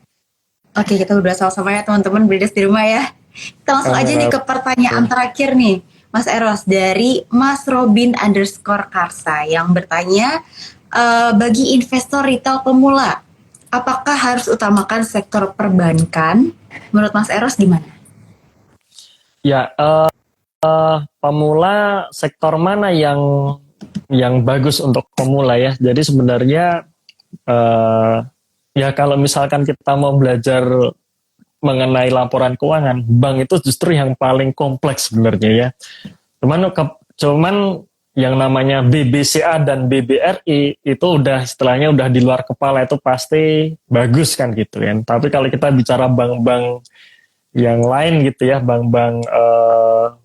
S1: Oke, kita berdoa sama-sama ya teman-teman Breeders di rumah ya. Kita langsung aja nih ke pertanyaan terakhir nih, Mas Eros, dari Mas Robin _Karsa yang bertanya, bagi investor retail pemula, apakah harus utamakan sektor perbankan? Menurut Mas Eros gimana?
S2: Ya, pemula sektor mana yang yang bagus untuk pemula ya. Jadi sebenarnya ya kalau misalkan kita mau belajar mengenai laporan keuangan, bank itu justru yang paling kompleks sebenarnya ya. Cuman yang namanya BBCA dan BBRI itu udah istilahnya udah di luar kepala, itu pasti bagus kan gitu ya. Tapi kalau kita bicara bank-bank yang lain gitu ya, bank-bank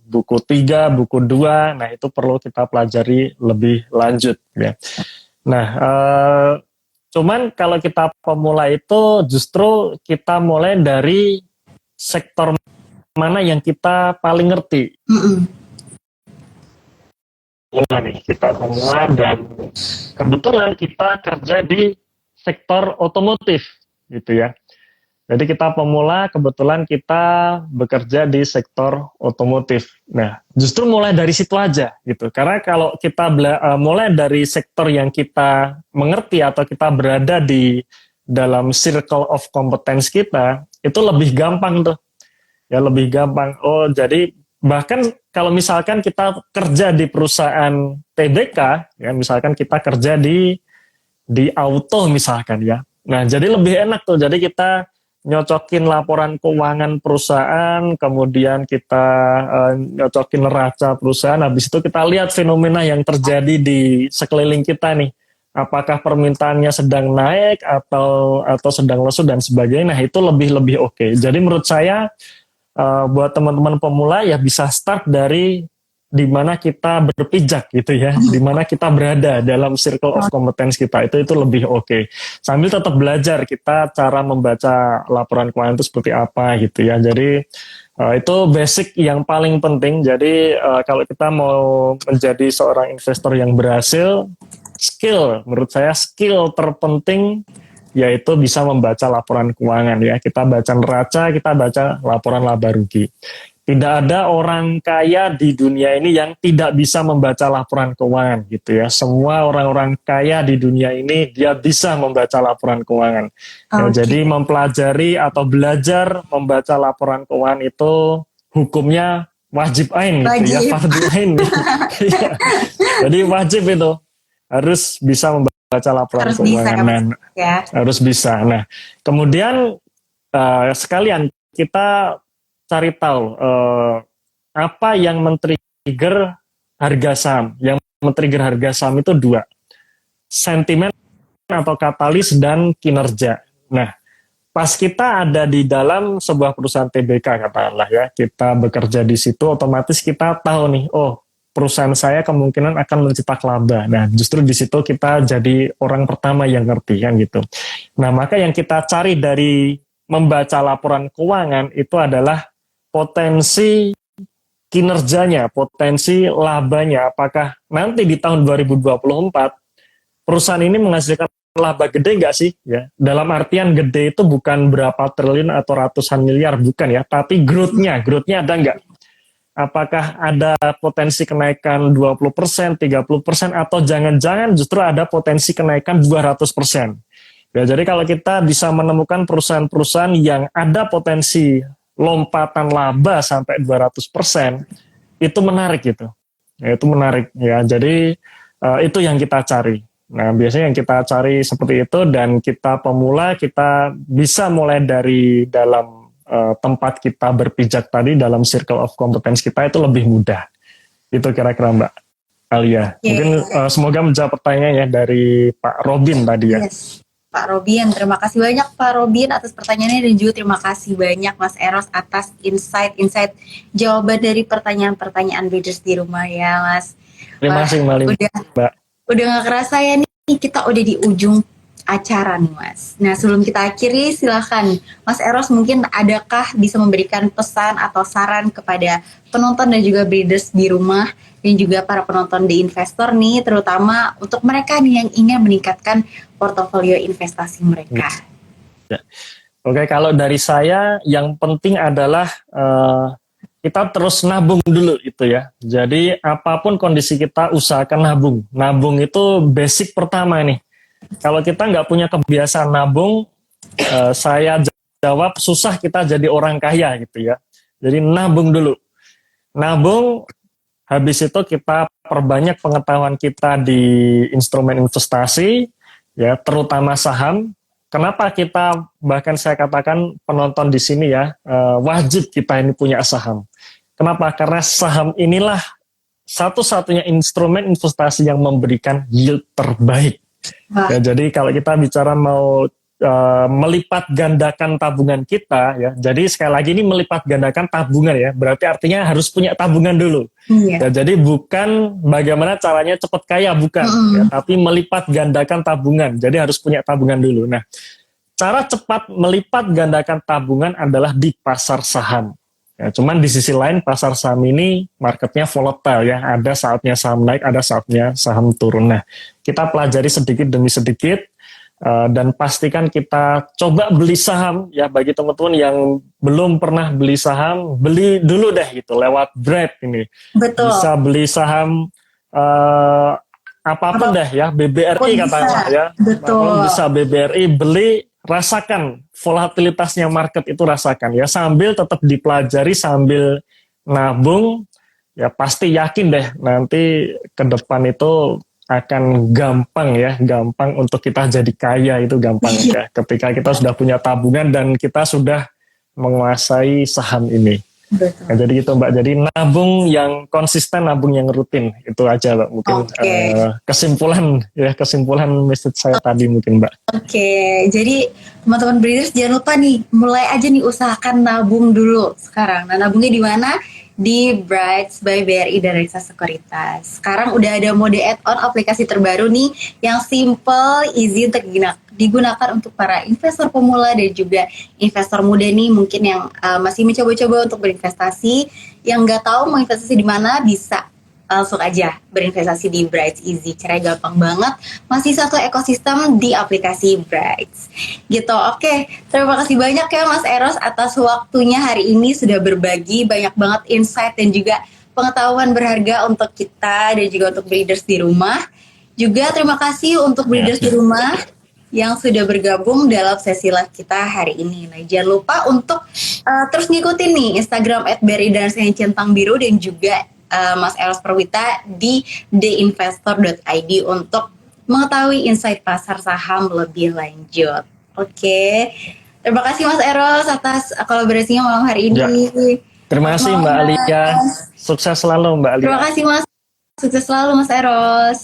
S2: buku 3, buku 2, nah itu perlu kita pelajari lebih lanjut ya. Nah, cuman kalau kita pemula itu justru kita mulai dari sektor mana yang kita paling ngerti. Mulai nih, kita pemula dan kebetulan kita kerja di sektor otomotif gitu ya. Jadi kita pemula, kebetulan kita bekerja di sektor otomotif. Nah, justru mulai dari situ aja gitu. Karena kalau kita mulai dari sektor yang kita mengerti atau kita berada di dalam circle of competence kita, itu lebih gampang tuh. Ya lebih gampang. Oh, jadi bahkan kalau misalkan kita kerja di perusahaan TBK, ya misalkan kita kerja di auto misalkan ya. Nah, jadi lebih enak tuh. Jadi kita nyocokin laporan keuangan perusahaan, kemudian kita nyocokin neraca perusahaan, habis itu kita lihat fenomena yang terjadi di sekeliling kita nih. Apakah permintaannya sedang naik atau sedang lesu dan sebagainya. Nah, itu lebih oke. Jadi menurut saya buat teman-teman pemula ya bisa start dari di mana kita berpijak gitu ya, di mana kita berada dalam circle of competence kita, itu lebih oke. Sambil tetap belajar kita cara membaca laporan keuangan itu seperti apa gitu ya. Jadi itu basic yang paling penting. Jadi kalau kita mau menjadi seorang investor yang berhasil, menurut saya skill terpenting yaitu bisa membaca laporan keuangan ya. Kita baca neraca, kita baca laporan laba rugi. Tidak ada orang kaya di dunia ini yang tidak bisa membaca laporan keuangan gitu ya. Semua orang-orang kaya di dunia ini dia bisa membaca laporan keuangan. Ya, jadi mempelajari atau belajar membaca laporan keuangan itu hukumnya wajib ain gitu ya, fardu ain. Jadi wajib itu harus bisa membaca laporan keuangan. Harus bisa. Nah, kemudian sekalian kita cari tahu apa yang men-trigger harga saham. Yang men-trigger harga saham itu dua, sentimen atau katalis dan kinerja. Nah, pas kita ada di dalam sebuah perusahaan TBK katakanlah ya, kita bekerja di situ, otomatis kita tahu nih, oh perusahaan saya kemungkinan akan mencetak laba. Nah, justru di situ kita jadi orang pertama yang ngerti kan gitu. Nah, maka yang kita cari dari membaca laporan keuangan itu adalah potensi kinerjanya, potensi labanya. Apakah nanti di tahun 2024 perusahaan ini menghasilkan laba gede nggak sih? Ya, dalam artian gede itu bukan berapa triliun atau ratusan miliar, bukan ya. Tapi growth-nya ada nggak? Apakah ada potensi kenaikan 20%, 30%, atau jangan-jangan justru ada potensi kenaikan 200%? Ya, jadi kalau kita bisa menemukan perusahaan-perusahaan yang ada potensi lompatan laba sampai 200%, itu menarik gitu. Ya, itu menarik ya. Jadi itu yang kita cari. Nah, biasanya yang kita cari seperti itu, dan kita pemula kita bisa mulai dari dalam tempat kita berpijak tadi, dalam circle of competence kita itu lebih mudah. Itu kira-kira Mbak Alia. Mungkin semoga menjawab pertanyaannya dari Pak Robin tadi ya.
S1: Yes. Pak Robin, terima kasih banyak Pak Robin atas pertanyaannya, dan juga terima kasih banyak Mas Eros atas insight jawaban dari pertanyaan-pertanyaan readers di rumah ya Mas.
S2: Terima kasih Mbak.
S1: Udah gak kerasa ya nih, kita udah di ujung acara nih Mas. Nah, sebelum kita akhiri, silahkan Mas Eros mungkin adakah bisa memberikan pesan atau saran kepada penonton dan juga readers di rumah, dan juga para penonton di investor nih, terutama untuk mereka nih yang ingin meningkatkan portofolio investasi mereka.
S2: Ya. Oke, kalau dari saya yang penting adalah kita terus nabung dulu itu ya. Jadi apapun kondisi kita, usahakan nabung. Nabung itu basic pertama nih. Kalau kita nggak punya kebiasaan nabung, saya jawab susah kita jadi orang kaya gitu ya. Jadi nabung dulu. Nabung, habis itu kita perbanyak pengetahuan kita di instrumen investasi, ya, terutama saham. Kenapa kita, bahkan saya katakan penonton di sini ya, wajib kita ini punya saham. Kenapa? Karena saham inilah satu-satunya instrumen investasi yang memberikan yield terbaik. Ya, jadi kalau kita bicara mau melipat gandakan tabungan kita, ya, jadi sekali lagi ini melipat gandakan tabungan ya, berarti artinya harus punya tabungan dulu. Ya, jadi bukan bagaimana caranya cepat kaya, bukan, ya, tapi melipat gandakan tabungan. Jadi harus punya tabungan dulu. Nah, cara cepat melipat gandakan tabungan adalah di pasar saham. Ya, cuman di sisi lain pasar saham ini marketnya volatile ya, ada saatnya saham naik, ada saatnya saham turun. Nah, kita pelajari sedikit demi sedikit dan pastikan kita coba beli saham ya. Bagi teman-teman yang belum pernah beli saham, beli dulu deh gitu lewat Bright ini.
S1: Betul.
S2: Bisa beli saham apapun deh ya, BBRI katakanlah ya.
S1: Betul.
S2: Bisa BBRI, beli, rasakan volatilitasnya market itu, rasakan ya, sambil tetap dipelajari, sambil nabung ya, pasti yakin deh nanti ke depan itu akan gampang ya, gampang untuk kita jadi kaya, itu gampang ya ketika kita sudah punya tabungan dan kita sudah menguasai saham ini. Nah, jadi gitu Mbak, jadi nabung yang konsisten, nabung yang rutin, itu aja Mbak mungkin. Kesimpulan message saya tadi mungkin Mbak.
S1: Jadi teman-teman breeders jangan lupa nih, mulai aja nih usahakan nabung dulu sekarang. Nah, nabungnya di mana? Di Brights by BRI dan Reksa Sekuritas. Sekarang udah ada mode add-on aplikasi terbaru nih yang simple, easy untuk digunakan untuk para investor pemula dan juga investor muda nih mungkin yang masih mencoba-coba untuk berinvestasi, yang nggak tahu mau investasi di mana, bisa langsung aja berinvestasi di Brights Easy. Caranya gampang banget, masih satu ekosistem di aplikasi Brights gitu. Terima kasih banyak ya Mas Eros atas waktunya hari ini, sudah berbagi banyak banget insight dan juga pengetahuan berharga untuk kita dan juga untuk breeders di rumah. Juga terima kasih untuk breeders di rumah yang sudah bergabung dalam sesi live kita hari ini. Nah, jangan lupa untuk terus ngikutin nih Instagram @bri_centang_biru dan juga Mas Eros Perwita di theinvestor.id untuk mengetahui insight pasar saham lebih lanjut. Terima kasih Mas Eros atas kolaborasinya malam hari ini.
S2: Terima kasih Mbak Alia. Sukses selalu Mbak Alia.
S1: Terima kasih Mas. Sukses selalu Mas Eros.